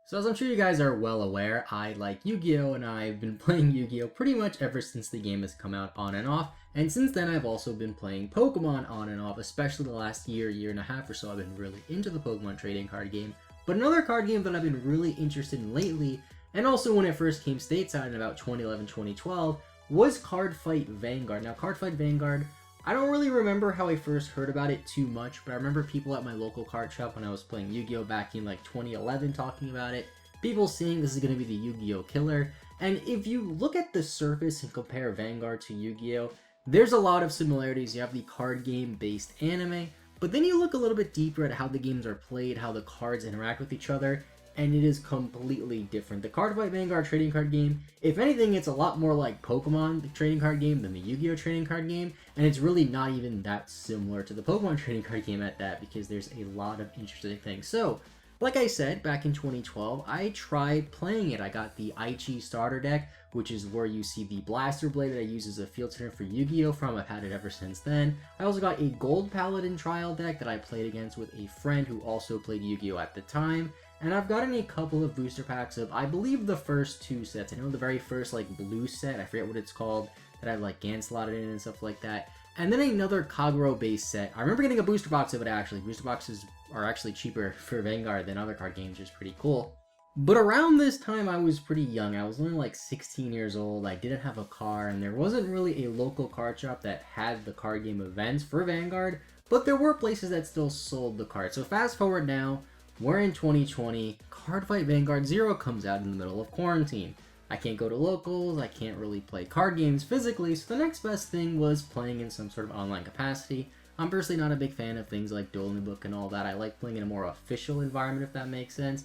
So as I'm sure you guys are well aware, I like Yu-Gi-Oh! And I've been playing Yu-Gi-Oh! Pretty much ever since the game has come out on and off. And since then I've also been playing Pokemon on and off, especially the last year and a half or so. I've been really into the Pokemon trading card game. But another card game that I've been really interested in lately, and also when it first came stateside in about 2011, 2012, was Cardfight Vanguard. Now Cardfight Vanguard, I don't really remember how I first heard about it too much, but I remember people at my local card shop when I was playing Yu-Gi-Oh! Back in like 2011 talking about it. People saying this is going to be the Yu-Gi-Oh! Killer. And if you look at the surface and compare Vanguard to Yu-Gi-Oh!, there's a lot of similarities. You have the card game based anime, but then you look a little bit deeper at how the games are played, how the cards interact with each other, and it is completely different. The Cardfight Vanguard trading card game, if anything, it's a lot more like Pokemon, the trading card game, than the Yu-Gi-Oh! Trading card game, and it's really not even that similar to the Pokemon trading card game at that, because there's a lot of interesting things. So, like I said, back in 2012, I tried playing it. I got the Aichi starter deck, which is where you see the Blaster Blade that I use as a field turner for Yu-Gi-Oh! From. I've had it ever since then. I also got a Gold Paladin trial deck that I played against with a friend who also played Yu-Gi-Oh! At the time. And I've gotten a couple of booster packs of, I believe, the first two sets. I know the very first, like, blue set, I forget what it's called, that I have, like, Ganslotted in and stuff like that. And then another Kagero-based set. I remember getting a booster box of it, actually. Booster boxes are actually cheaper for Vanguard than other card games, which is pretty cool. But around this time, I was pretty young. I was only, like, 16 years old. I didn't have a car, and there wasn't really a local card shop that had the card game events for Vanguard, but there were places that still sold the cards. So fast forward now, we're in 2020, Cardfight Vanguard Zero comes out in the middle of quarantine. I can't go to locals, I can't really play card games physically, so the next best thing was playing in some sort of online capacity. I'm personally not a big fan of things like Dueling Book and all that. I like playing in a more official environment, if that makes sense.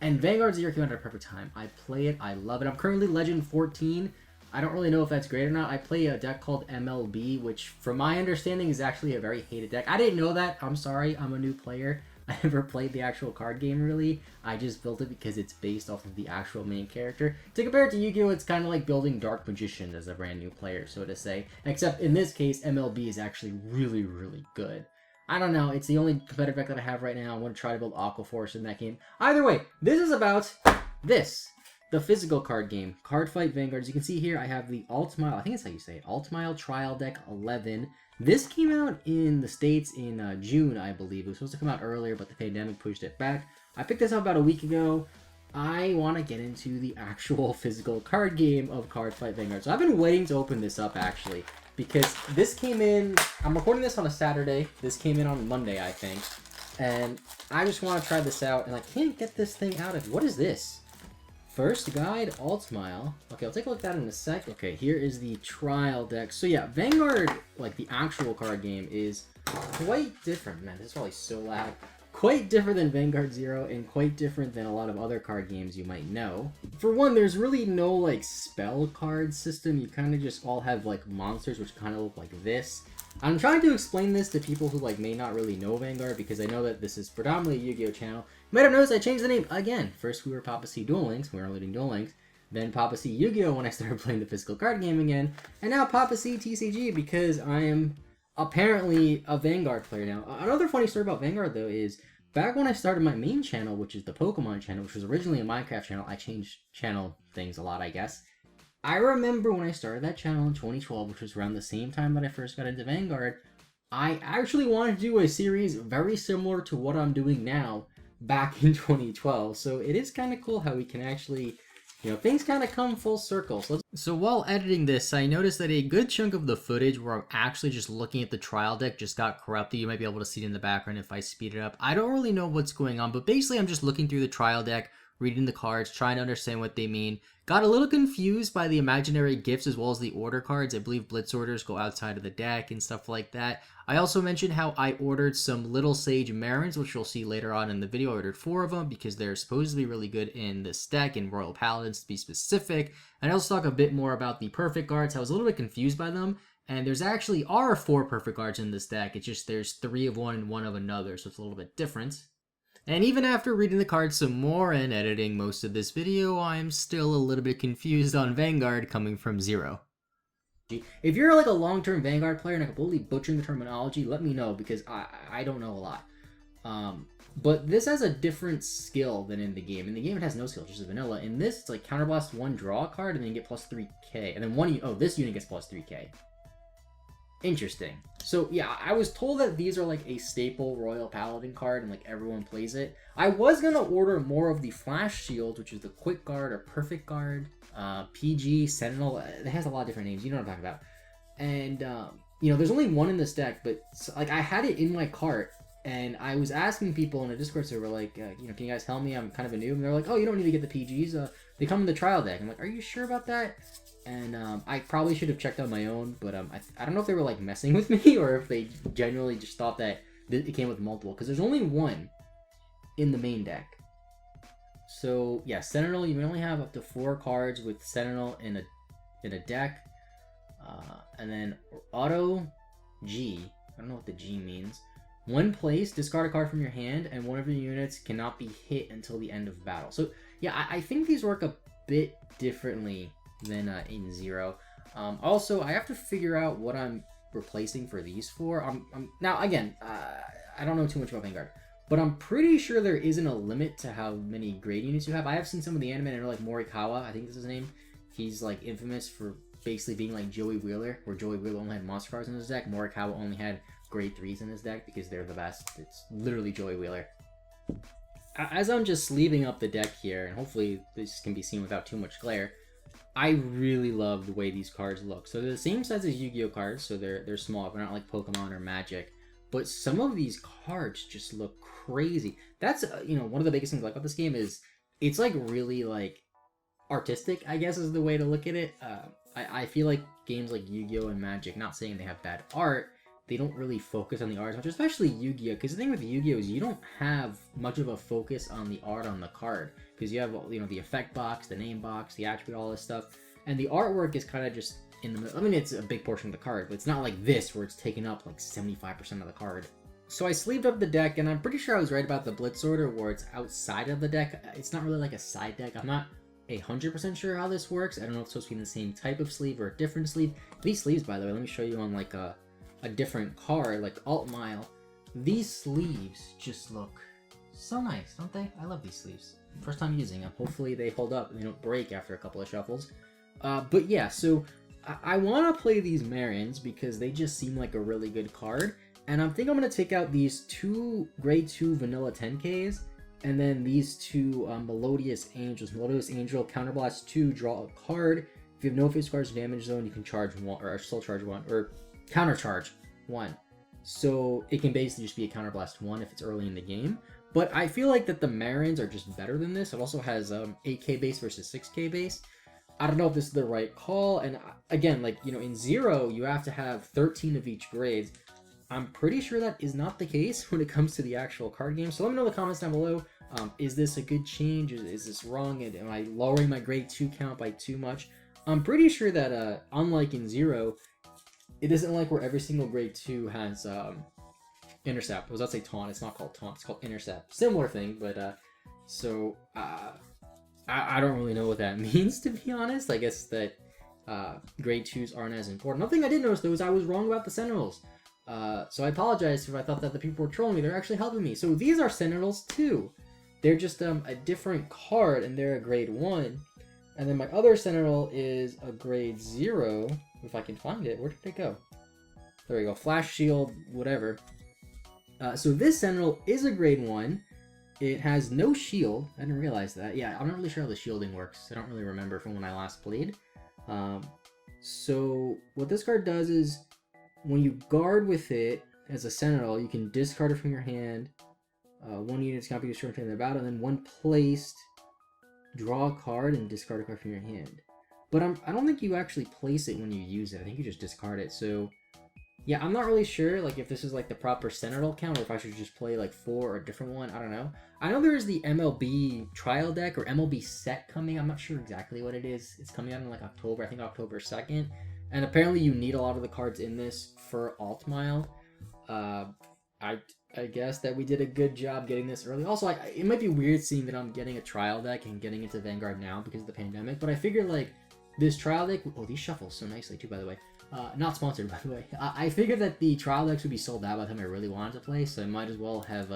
And Vanguard Zero came out at a perfect time. I play it, I love it. I'm currently Legend 14. I don't really know if that's great or not. I play a deck called MLB, which from my understanding is actually a very hated deck. I didn't know that, I'm sorry, I'm a new player. I never played the actual card game, really. I just built it because it's based off of the actual main character. To compare it to Yu-Gi-Oh!, it's kind of like building Dark Magician as a brand new player, so to say. Except in this case, MLB is actually really, really good. I don't know, it's the only competitive deck that I have right now. I want to try to build Aqua Force in that game. Either way, this is about this. The physical card game, Cardfight Vanguard. As you can see here, I have the Altmile, I think that's how you say it, Altmile Trial Deck 11. This came out in the States in June, I believe. It was supposed to come out earlier, but the pandemic pushed it back. I picked this up about a week ago. I want to get into the actual physical card game of Cardfight Vanguard. So I've been waiting to open this up, actually, because this came in, I'm recording this on a Saturday. This came in on Monday, I think. And I just want to try this out, and I can't get this thing out of, what is this? First guide, Altmile. Okay, I'll take a look at that in a sec. Okay, here is the trial deck. So yeah, Vanguard, like the actual card game, is quite different. Man, this is probably so loud. Quite different than Vanguard Zero, and quite different than a lot of other card games you might know. For one, there's really no, like, spell card system. You kind of just all have, like, monsters, which kind of look like this. I'm trying to explain this to people who, like, may not really know Vanguard, because I know that this is predominantly a Yu-Gi-Oh! Channel. You might have noticed I changed the name again. First we were PapaSea Duel Links, we were only doing Duel Links. Then PapaSea Yu-Gi-Oh! When I started playing the physical card game again. And now PapaSea TCG, because I am apparently a Vanguard player now. Another funny story about Vanguard, though, is back when I started my main channel, which is the Pokemon channel, which was originally a Minecraft channel, I changed channel things a lot, I guess. I remember when I started that channel in 2012, which was around the same time that I first got into Vanguard, I actually wanted to do a series very similar to what I'm doing now back in 2012. So it is kind of cool how we can actually, you know, things kind of come full circle. So while editing this, I noticed that a good chunk of the footage where I'm actually just looking at the trial deck just got corrupted. You might be able to see it in the background if I speed it up. I don't really know what's going on, but basically I'm just looking through the trial deck, reading the cards, trying to understand what they mean. Got a little confused by the imaginary gifts as well as the order cards. I believe blitz orders go outside of the deck and stuff like that. I also mentioned how I ordered some Little Sage Marins, which you'll see later on in the video. I ordered 4 of them because they're supposed to be really good in this deck, in Royal Paladins to be specific. And I also talk a bit more about the perfect cards. I was a little bit confused by them. And there's actually are 4 perfect cards in this deck. It's just there's 3 of one and 1 of another, so it's a little bit different. And even after reading the cards some more and editing most of this video, I'm still a little bit confused on Vanguard coming from Zero. If you're like a long-term Vanguard player and I'm completely butchering the terminology, let me know, because I don't know a lot. But this has a different skill than in the game. In the game, it has no skill, just vanilla. In this, it's like Counterblast 1, draw a card, and then you get plus 3k. And then this unit gets plus 3k. Interesting. So yeah, I was told that these are like a staple Royal Paladin card and like everyone plays it. I was gonna order more of the Flash Shield, which is the Quick Guard or Perfect Guard, PG, Sentinel. It has a lot of different names. You know what I'm talking about. And you know, there's only one in this deck, but like I had it in my cart, and I was asking people in a Discord server like, you know, can you guys help me? I'm kind of a noob. And they're like, oh, you don't need to get the PGs. They come in the trial deck. I'm like, are you sure about that? And I probably should have checked on my own, but I don't know if they were like messing with me or if they genuinely just thought that it came with multiple, because there's only one in the main deck. So yeah, Sentinel, you can only have up to 4 cards with Sentinel in a deck, and then Auto G. I don't know what the G means. When placed, discard a card from your hand, and one of your units cannot be hit until the end of battle. So yeah, I think these work a bit differently than in Zero. Also, I have to figure out what I'm replacing for these for. Now again, I don't know too much about Vanguard, but I'm pretty sure there isn't a limit to how many grade units you have. I have seen some of the anime and like Morikawa, I think this is his name. He's like infamous for basically being like Joey Wheeler, where Joey Wheeler only had monster cards in his deck. Morikawa only had grade 3s in his deck because they're the best. It's literally Joey Wheeler. As I'm just sleeving up the deck here, and hopefully this can be seen without too much glare, I really love the way these cards look. So they're the same size as Yu-Gi-Oh cards, so they're small. They're not like Pokemon or Magic. But some of these cards just look crazy. That's, you know, one of the biggest things I like about this game is it's like really like artistic, I guess is the way to look at it. I feel like games like Yu-Gi-Oh and Magic, not saying they have bad art, they don't really focus on the art as much, especially Yu-Gi-Oh! Because the thing with Yu-Gi-Oh! Is you don't have much of a focus on the art on the card. Because you have, you know, the effect box, the name box, the attribute, all this stuff. And the artwork is kind of just in the middle. I mean, it's a big portion of the card, but it's not like this where it's taking up like 75% of the card. So I sleeved up the deck, and I'm pretty sure I was right about the Blitz Order where it's outside of the deck. It's not really like a side deck. I'm not 100% sure how this works. I don't know if it's supposed to be in the same type of sleeve or a different sleeve. These sleeves, by the way, let me show you on like a different card, like Alt Mile. These sleeves just look so nice, don't they? I love these sleeves. First time using them. Hopefully they hold up and they don't break after a couple of shuffles. But yeah, so I want to play these Marions because they just seem like a really good card. And I think I'm going to take out these 2 grade 2 vanilla 10Ks and then these 2 Melodious Angels. Melodious Angel, Counterblast 2, draw a card. If you have no face cards damage zone, you can charge 1, or soul charge 1, or countercharge 1. So it can basically just be a Counterblast 1 if it's early in the game. But I feel like that the Marions are just better than this. It also has 8k base versus 6k base. I don't know if this is the right call. And again, like, you know, in Zero, you have to have 13 of each grade. I'm pretty sure that is not the case when it comes to the actual card game. So let me know in the comments down below. Is this a good change? Is this wrong? Am I lowering my grade 2 count by too much? I'm pretty sure that unlike in Zero, it isn't like where every single grade 2 has intercept. I was about to say taunt. It's not called taunt. It's called intercept. Similar thing, but so I don't really know what that means, to be honest. I guess that grade 2s aren't as important. Another thing I did notice though is I was wrong about the Sentinels. So I apologize if I thought that the people were trolling me. They're actually helping me. So these are Sentinels too. They're just a different card, and they're a grade 1. And then my other Sentinel is a grade 0. If I can find it. Where did it go? There we go. Flash Shield, whatever. So this Sentinel is a grade 1. It has no shield. I didn't realize that. Yeah, I'm not really sure how the shielding works. I don't really remember from when I last played. So what this card does is when you guard with it as a Sentinel, you can discard it from your hand. 1 unit cannot be destroyed from the battle, and then when placed, draw a card and discard a card from your hand. But I don't think you actually place it when you use it. I think you just discard it. So yeah, I'm not really sure like if this is like the proper Sentinel count or if I should just play like 4 or a different one. I don't know. I know there's the MLB trial deck or MLB set coming. I'm not sure exactly what it is. It's coming out in like October. I think October 2nd. And apparently you need a lot of the cards in this for Alt Mile. I guess that we did a good job getting this early. Also, it might be weird seeing that I'm getting a trial deck and getting into Vanguard now because of the pandemic. But I figured like this trial deck... Oh, these shuffle so nicely too, by the way. Not sponsored, by the way. I figured that the trial decks would be sold out by the time I really wanted to play, so I might as well have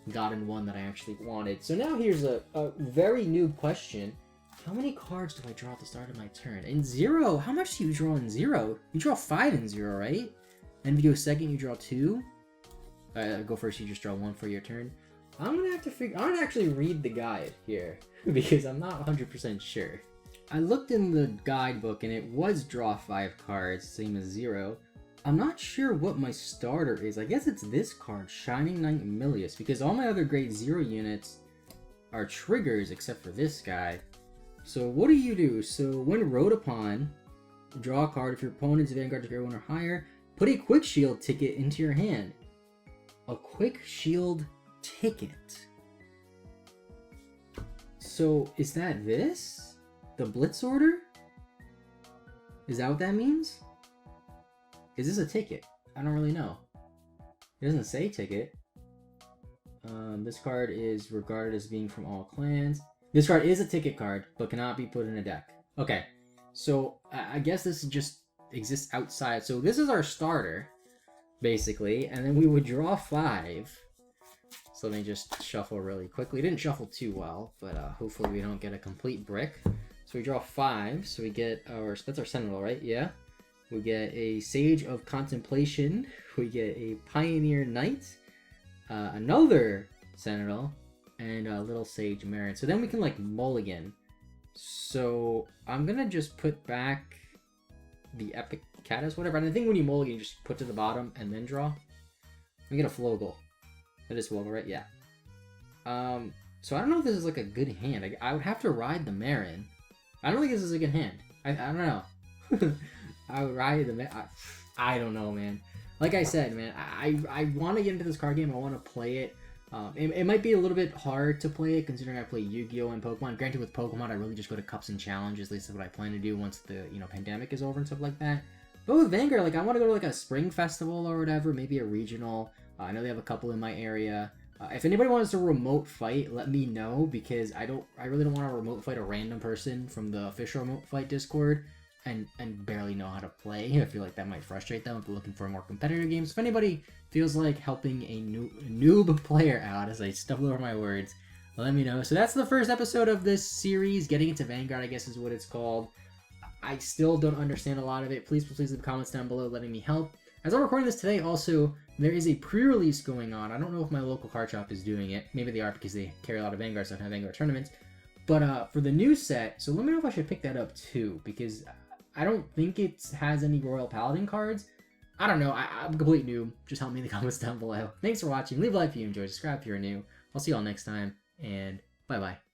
gotten one that I actually wanted. So now here's a very noob question. How many cards do I draw at the start of my turn? In Zero, how much do you draw in Zero? You draw 5 in Zero, right? And if you go second, you draw 2. Go first, you just draw 1 for your turn. I'm gonna have to figure. I'm gonna actually read the guide here because I'm not 100% sure. I looked in the guidebook and it was draw 5 cards, same as Zero. I'm not sure what my starter is. I guess it's this card, Shining Knight Milius, because all my other grade 0 units are triggers except for this guy. So what do you do? So when rode upon, draw a card. If your opponent's Vanguard is grade 1 or higher, put a Quick Shield ticket into your hand. A Quick Shield ticket. So is that this? The Blitz order? Is that what that means? Is this a ticket? I don't really know. It doesn't say ticket. This card is regarded as being from all clans. This card is a ticket card, but cannot be put in a deck. Okay, so I guess this just exists outside. So this is our starter, basically, and then we would draw 5. So let me just shuffle really quickly. It didn't shuffle too well, but hopefully we don't get a complete brick. So we draw 5, so we get our, that's our Sentinel, right? Yeah. We get a Sage of Contemplation, we get a Pioneer Knight, another Sentinel, and a little Sage Marin. So then we can like mulligan. So I'm gonna just put back the Epic Caddis, whatever. And I think when you mulligan, you just put to the bottom and then draw. We get a Flogel. That is Flogel, right? Yeah. So I don't know if this is like a good hand. I would have to ride the Marin. I don't think this is a good hand. I don't know. I would ride the Marin. I don't know, man. Like I said, man, I want to get into this card game. I want to play it. It might be a little bit hard to play it considering I play Yu-Gi-Oh! And Pokemon. Granted, with Pokemon, I really just go to cups and challenges. At least that's what I plan to do once the pandemic is over and stuff like that. But with Vanguard, like I want to go to like a spring festival or whatever, maybe a regional. I know they have a couple in my area. If anybody wants to remote fight, let me know because I really don't want to remote fight a random person from the official remote fight Discord and barely know how to play. I feel like that might frustrate them if they're looking for more competitive games. If anybody feels like helping a noob player out as I stumble over my words, let me know. So that's the first episode of this series. Getting into Vanguard, I guess is what it's called. I still don't understand a lot of it. Please leave comments down below letting me help. As I'm recording this today, also, there is a pre-release going on. I don't know if my local card shop is doing it. Maybe they are because they carry a lot of Vanguard stuff and have Vanguard tournaments. But for the new set, so let me know if I should pick that up too, because I don't think it has any Royal Paladin cards. I don't know. I'm a complete noob. Just help me in the comments down below. Thanks for watching. Leave a like if you enjoyed. Subscribe if you're new. I'll see you all next time, and bye-bye.